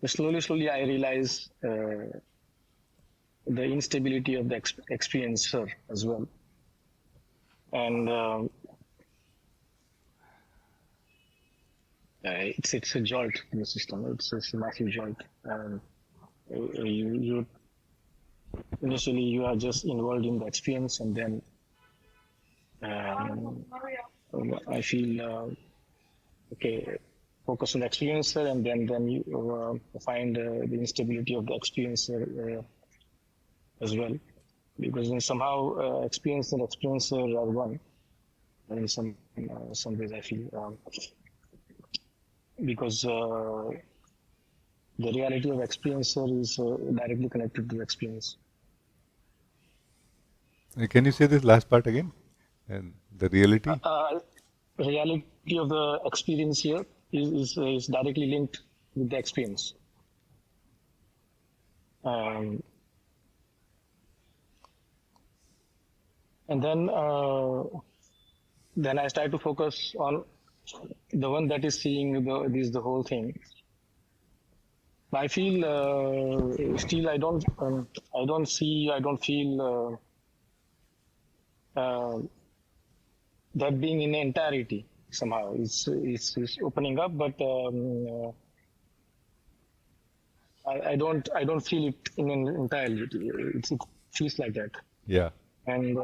slowly, I realize the instability of the experiencer as well. And it's a jolt in the system. It's a massive jolt. And you initially you are just involved in the experience, and then um, I feel okay, focus on the experiencer, and then you find the instability of the experiencer as well, because then somehow experience and experiencer are one. And in some ways, I feel because the reality of experiencer is directly connected to experience. Can you say this last part again? And the reality? Reality of the experience here is directly linked with the experience. Um, and then I start to focus on the one that is seeing the whole thing. I feel still I don't see, I don't feel that being in entirety somehow. It's opening up, but I don't feel it in an entirety. It feels like that. Yeah. And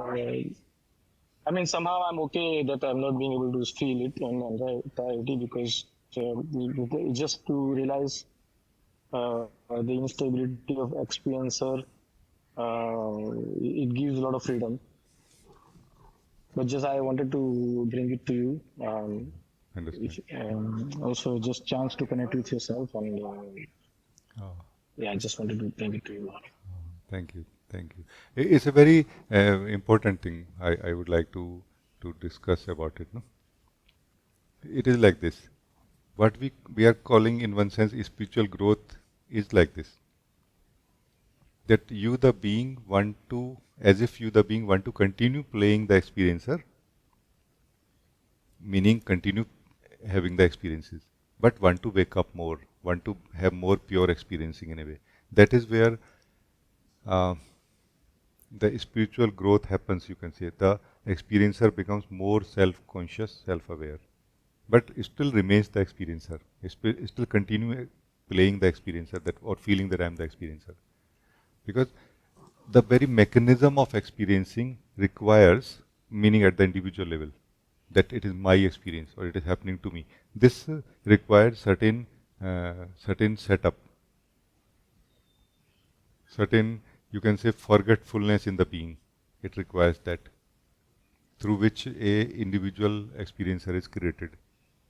I mean, somehow I'm okay that I'm not being able to feel it in entirety, because just to realize the instability of experiencer, it gives a lot of freedom. But just I wanted to bring it to you. Understand. Also, just chance to connect with yourself, and Oh, yeah, I just wanted to bring it to you. thank you. Thank you. It's a very important thing I would like to discuss about it. No? It is like this. What we are calling in one sense spiritual growth is like this. That you the being want to, as if you the being want to continue playing the experiencer, meaning continue having the experiences, but want to wake up more, want to have more pure experiencing in a way. That is where uh, the spiritual growth happens, you can say. The experiencer becomes more self-conscious, self-aware, but still remains the experiencer. Still continue playing the experiencer that or feeling that I am the experiencer. Because the very mechanism of experiencing requires meaning at the individual level, that it is my experience or it is happening to me. This requires certain setup, certain, you can say, forgetfulness in the being. It requires that, through which a individual experiencer is created,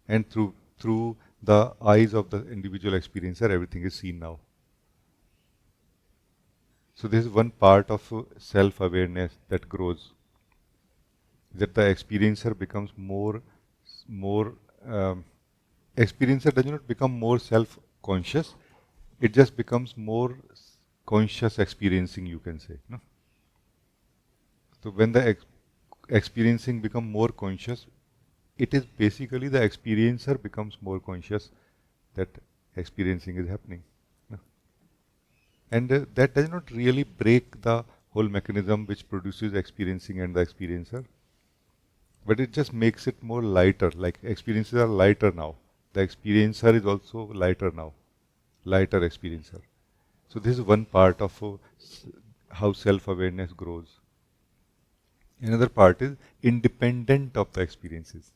and through the eyes of the individual experiencer everything is seen now. So this is one part of self awareness that grows, that the experiencer becomes more experiencer does not become more self conscious, it just becomes more conscious experiencing, you can say, no? So when the experiencing become more conscious, it is basically the experiencer becomes more conscious that experiencing is happening, no? And that does not really break the whole mechanism which produces experiencing and the experiencer, but it just makes it more lighter. Like experiences are lighter now, the experiencer is also lighter now, lighter experiencer. So this is one part of how self-awareness grows. Another part is independent of the experiences.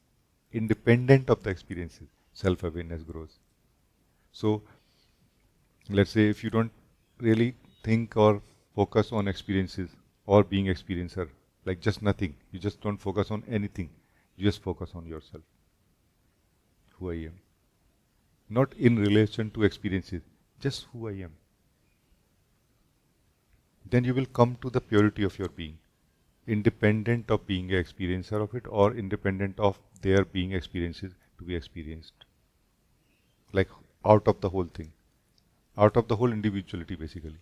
Independent of the experiences, self-awareness grows. So let's say if you don't really think or focus on experiences or being experiencer, like just nothing, you just don't focus on anything, you just focus on yourself, who I am. Not in relation to experiences, just who I am. Then you will come to the purity of your being, independent of being an experiencer of it or independent of there being experiences to be experienced. Like out of the whole thing, out of the whole individuality basically.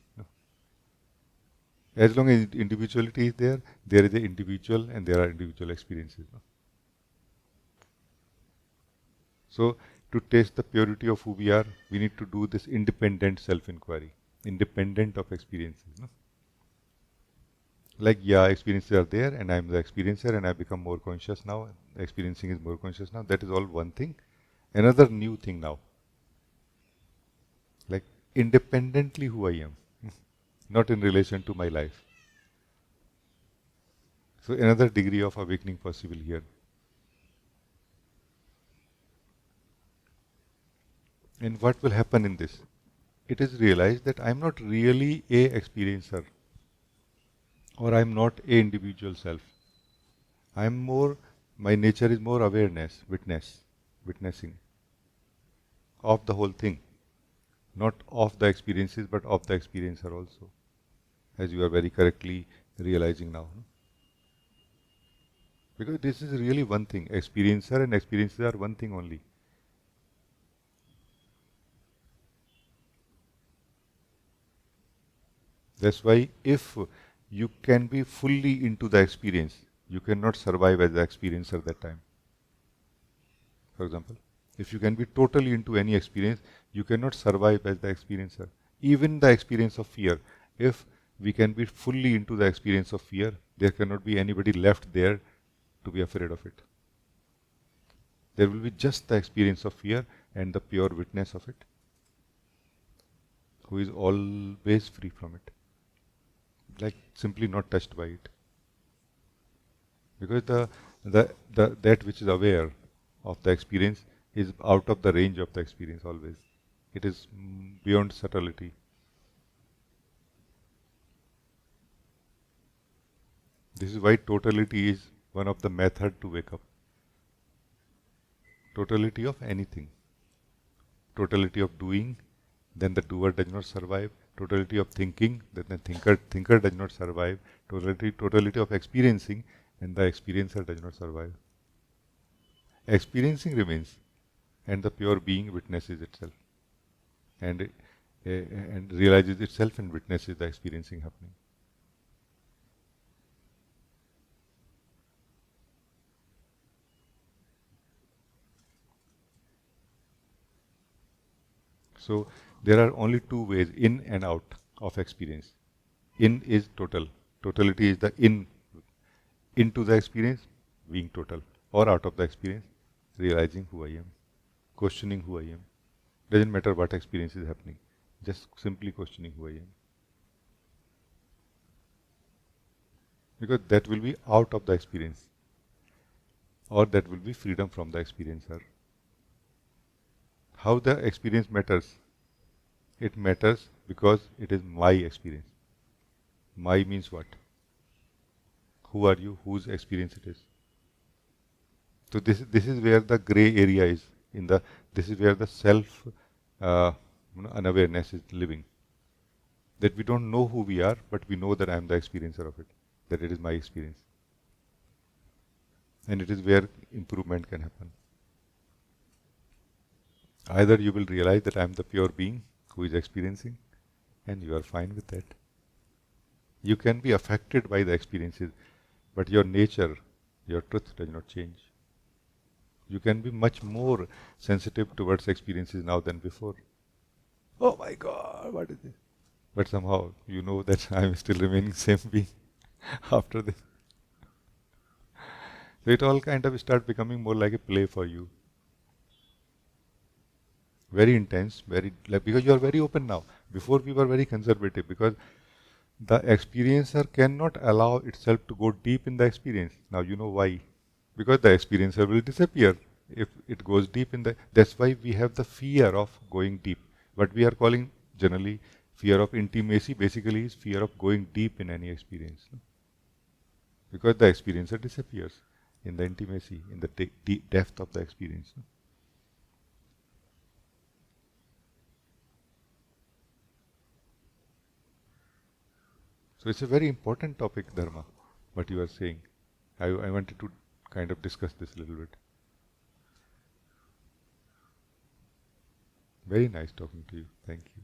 As long as individuality is there, there is an individual and there are individual experiences. So to taste the purity of who we are, we need to do this independent self-inquiry, independent of experiences. No? Like, yeah, experiences are there, and I'm the experiencer, and I become more conscious now. Experiencing is more conscious now. That is all one thing. Another new thing now, like independently who I am, not in relation to my life. So another degree of awakening possible here. And what will happen in this? It is realized that I'm not really a experiencer, or I'm not a individual self. I'm more, my nature is more awareness, witnessing of the whole thing, not of the experiences, but of the experiencer also, as you are very correctly realizing now. No? Because this is really one thing. Experiencer and experiences are one thing only. That's why if you can be fully into the experience, you cannot survive as the experiencer that time. For example, if you can be totally into any experience, you cannot survive as the experiencer. Even the experience of fear, if we can be fully into the experience of fear, there cannot be anybody left there to be afraid of it. There will be just the experience of fear and the pure witness of it, who is always free from it, like simply not touched by it. Because the that which is aware of the experience is out of the range of the experience always. It is beyond subtlety. This is why totality is one of the method to wake up. Totality of anything. Totality of doing, then the doer does not survive. Totality of thinking, then the thinker does not survive. Totality of experiencing, and the experiencer does not survive. Experiencing remains, and the pure being witnesses itself, and realizes itself and witnesses the experiencing happening. So there are only two ways, in and out of experience. In is total. Totality is the into the experience, being total, or out of the experience, realizing who I am, questioning who I am. Doesn't matter what experience is happening, just simply questioning who I am. Because that will be out of the experience, or that will be freedom from the experiencer. How the experience matters? It matters because it is my experience. My means what? Who are you? Whose experience it is? So this is where the gray area is. This is where the self unawareness is living. That we don't know who we are, but we know that I am the experiencer of it. That it is my experience, and it is where improvement can happen. Either you will realize that I am the pure being who is experiencing, and you are fine with that. You can be affected by the experiences, but your nature, your truth does not change. You can be much more sensitive towards experiences now than before. Oh my God, what is this? But somehow you know that I am still remaining same being after this. So it all kind of start becoming more like a play for you. Very intense, very like, because you are very open now. Before we were very conservative because the experiencer cannot allow itself to go deep in the experience. Now you know why. Because the experiencer will disappear if it goes deep in the. That's why we have the fear of going deep. What we are calling generally fear of intimacy basically is fear of going deep in any experience. Because the experiencer disappears in the intimacy, in the deep depth of the experience. So it's a very important topic, Dharma, what you are saying. I wanted to kind of discuss this a little bit. Very nice talking to you. Thank you.